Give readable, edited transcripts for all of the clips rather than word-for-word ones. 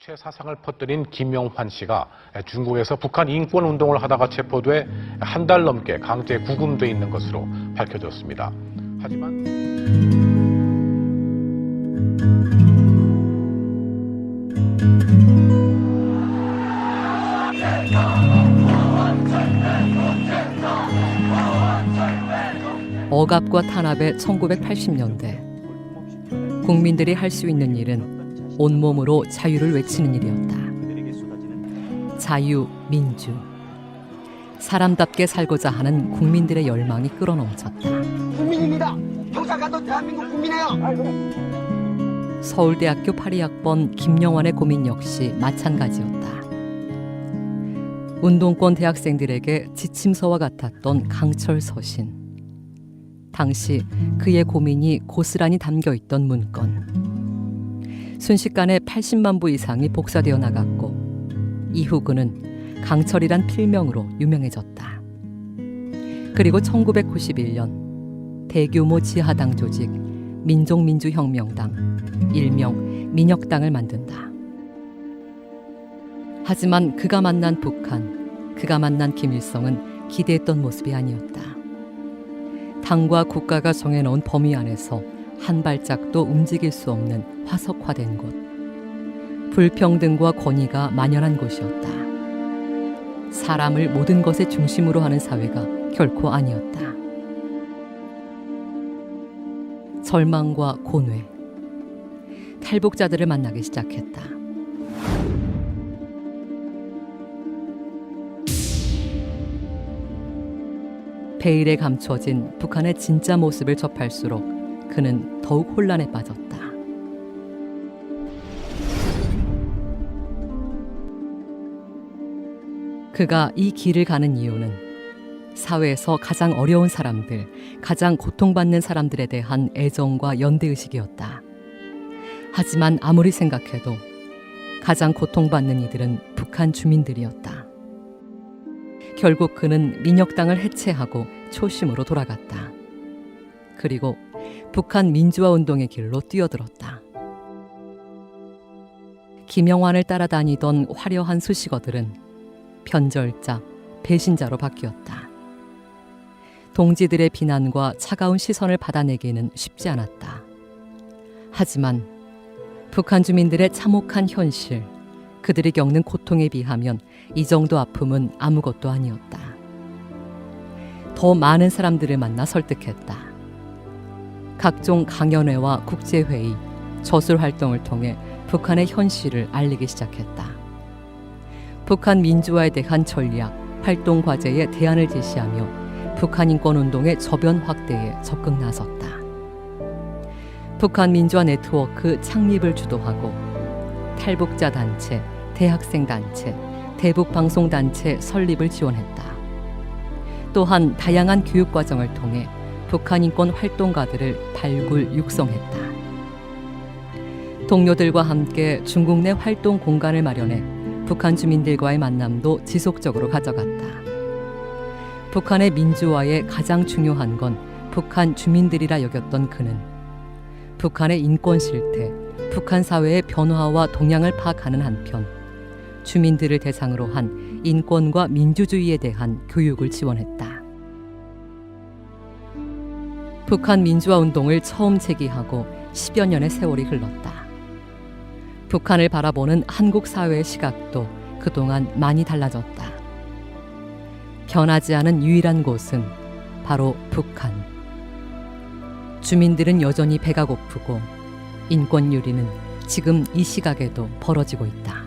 독재 사상을 퍼뜨린 김영환 씨가 중국에서 북한 인권 운동을 하다가 체포돼 한 달 넘게 강제 구금돼 있는 것으로 밝혀졌습니다. 하지만 억압과 탄압의 1980년대. 국민들이 할 수 있는 일은 온몸으로 자유를 외치는 일이었다. 자유, 민주. 사람답게 살고자 하는 국민들의 열망이 끌어넘쳤다. 국민입니다. 경찰관도 대한민국 국민이에요. 서울대학교 파리학번 김영환의 고민 역시 마찬가지였다. 운동권 대학생들에게 지침서와 같았던 강철 서신. 당시 그의 고민이 고스란히 담겨있던 문건. 순식간에 80만 부 이상이 복사되어 나갔고 이후 그는 강철이란 필명으로 유명해졌다. 그리고 1991년 대규모 지하당 조직 민족민주혁명당, 일명 민혁당을 만든다. 하지만 그가 만난 북한, 그가 만난 김일성은 기대했던 모습이 아니었다. 당과 국가가 정해놓은 범위 안에서 한 발짝도 움직일 수 없는 화석화된 곳. 불평등과 권위가 만연한 곳이었다. 사람을 모든 것의 중심으로 하는 사회가 결코 아니었다. 절망과 고뇌. 탈북자들을 만나기 시작했다. 베일에 감춰진 북한의 진짜 모습을 접할수록 그는 더욱 혼란에 빠졌다. 그가 이 길을 가는 이유는 사회에서 가장 어려운 사람들, 가장 고통받는 사람들에 대한 애정과 연대의식이었다. 하지만 아무리 생각해도 가장 고통받는 이들은 북한 주민들이었다. 결국 그는 민혁당을 해체하고 초심으로 돌아갔다. 그리고 북한 민주화 운동의 길로 뛰어들었다. 김영환을 따라다니던 화려한 수식어들은 변절자, 배신자로 바뀌었다. 동지들의 비난과 차가운 시선을 받아내기는 쉽지 않았다. 하지만 북한 주민들의 참혹한 현실, 그들이 겪는 고통에 비하면 이 정도 아픔은 아무것도 아니었다. 더 많은 사람들을 만나 설득했다. 각종 강연회와 국제회의, 저술 활동을 통해 북한의 현실을 알리기 시작했다. 북한 민주화에 대한 전략, 활동 과제에 대안을 제시하며 북한 인권운동의 저변 확대에 적극 나섰다. 북한 민주화 네트워크 창립을 주도하고 탈북자 단체, 대학생 단체, 대북 방송 단체 설립을 지원했다. 또한 다양한 교육 과정을 통해 북한 인권 활동가들을 발굴, 육성했다. 동료들과 함께 중국 내 활동 공간을 마련해 북한 주민들과의 만남도 지속적으로 가져갔다. 북한의 민주화에 가장 중요한 건 북한 주민들이라 여겼던 그는 북한의 인권 실태, 북한 사회의 변화와 동향을 파악하는 한편 주민들을 대상으로 한 인권과 민주주의에 대한 교육을 지원했다. 북한 민주화 운동을 처음 제기하고 10여 년의 세월이 흘렀다. 북한을 바라보는 한국 사회의 시각도 그동안 많이 달라졌다. 변하지 않은 유일한 곳은 바로 북한. 주민들은 여전히 배가 고프고 인권 유리는 지금 이 시각에도 벌어지고 있다.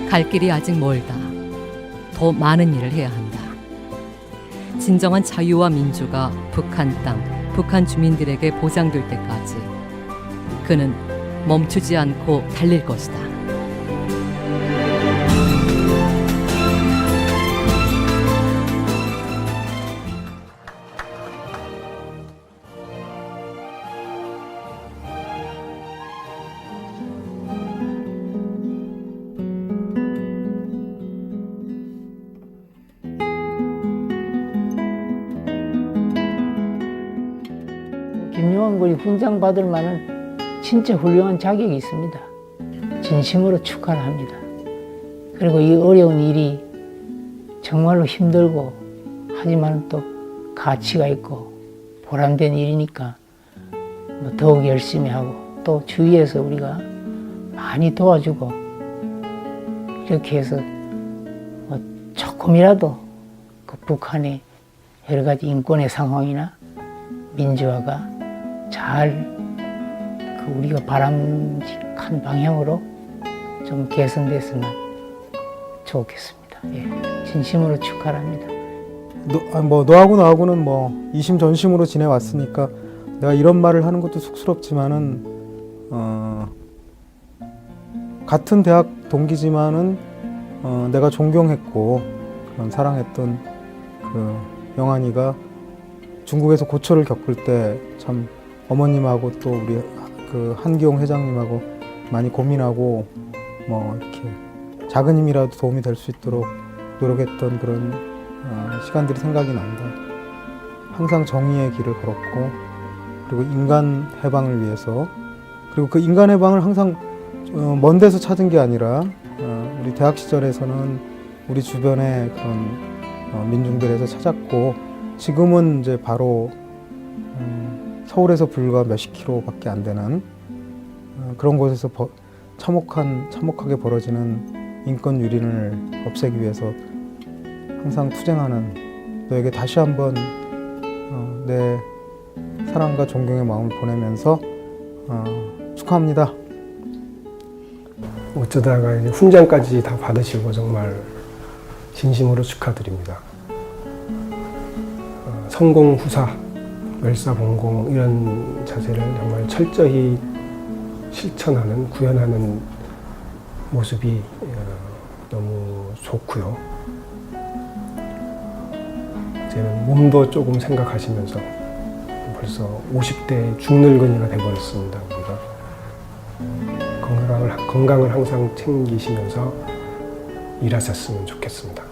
갈 길이 아직 멀다. 더 많은 일을 해야 한다. 진정한 자유와 민주가 북한 땅, 북한 주민들에게 보장될 때까지 그는 멈추지 않고 달릴 것이다. 훌륭한 걸 훈장 받을 만한 진짜 훌륭한 자격이 있습니다. 진심으로 축하를 합니다. 그리고 이 어려운 일이 정말로 힘들고 하지만 또 가치가 있고 보람된 일이니까 더욱 열심히 하고 또 주위에서 우리가 많이 도와주고 이렇게 해서 조금이라도 그 북한의 여러 가지 인권의 상황이나 민주화가 잘 그 우리가 바람직한 방향으로 좀 개선됐으면 좋겠습니다. 예, 진심으로 축하를 합니다. 너하고 나하고는 이심전심으로 지내왔으니까 내가 이런 말을 하는 것도 쑥스럽지만은 같은 대학 동기지만은 내가 존경했고 그런 사랑했던 그 영환이가 중국에서 고초를 겪을 때 참 어머님하고 또 우리 그 한기용 회장님하고 많이 고민하고 이렇게 작은 힘이라도 도움이 될 수 있도록 노력했던 그런 시간들이 생각이 난다. 항상 정의의 길을 걸었고 그리고 인간 해방을 위해서 그리고 그 인간 해방을 항상 먼 데서 찾은 게 아니라 우리 대학 시절에서는 우리 주변의 그런 민중들에서 찾았고 지금은 이제 바로 서울에서 불과 몇십 킬로밖에 안 되는 그런 곳에서 참혹하게 벌어지는 인권 유린을 없애기 위해서 항상 투쟁하는 너에게 다시 한번 내 사랑과 존경의 마음을 보내면서 축하합니다. 어쩌다가 이제 훈장까지 다 받으시고 정말 진심으로 축하드립니다. 성공 후사, 멸사봉공 이런 자세를 정말 철저히 실천하는, 구현하는 모습이 너무 좋고요. 이제는 몸도 조금 생각하시면서 벌써 50대 중늙은이가 돼버렸습니다. 우리가 건강을 항상 챙기시면서 일하셨으면 좋겠습니다.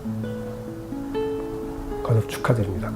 거듭 축하드립니다.